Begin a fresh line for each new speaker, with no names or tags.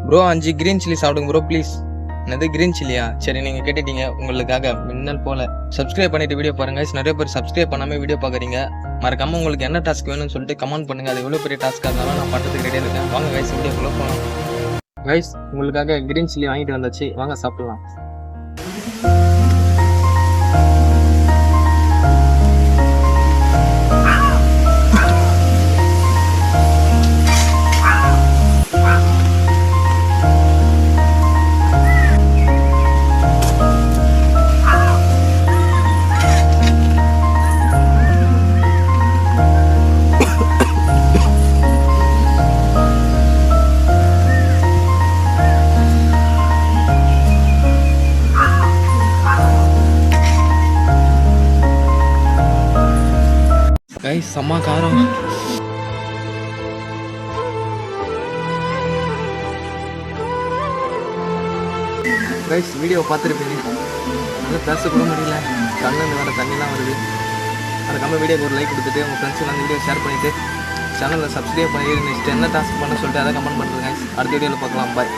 Bro 5 green chilli சாப்பிடுங்க bro please. என்னது green சில்லியா? சரி நீங்கள் கேட்டுட்டீங்க, உங்களுக்காக மின்னல் போல சப்ஸ்கிரைப் பண்ணிட்டு வீடியோ பாருங்க. நிறைய பேர் சப்ஸ்கிரைப் பண்ணாமல் வீடியோ பார்க்குறீங்க. மறக்காம உங்களுக்கு என்ன டாஸ்க் வேணும்னு சொல்லிட்டு கமெண்ட் பண்ணுங்க. அது எவ்வளோ பெரிய டாஸ்க்காக இருந்தாலும் நான் பண்ணுறதுக்கு ரெடியாக இருக்கேன். வாங்க கைஸ் வீடியோக்குள்ளே போகலாம். கைஸ் உங்களுக்காக கிரீன் சில்லி வாங்கிட்டு வந்தாச்சு, வாங்க சாப்பிடலாம். கைஸ் செம்ம காரம். கைஸ் வீடியோ பார்த்துருப்பீங்க, நல்லா பேசக்கூட முடியல, கண்ணில் வர தண்ணிலாம் வருது. அதுக்காக வீடியோக்கு ஒரு லைக் கொடுத்துட்டு உங்கள் ஃப்ரெண்ட்ஸுக்கு அந்த வீடியோ ஷேர் பண்ணிவிட்டு சேனலில் சப்ஸ்கிரைப் பண்ணி நெக்ஸ்ட் என்ன டாஸ்க் பண்ண சொல்லிட்டு அதை கமெண்ட் பண்ணுறேன் கைஸ். அடுத்த வீடியோவில் பார்க்கலாம். பாய்.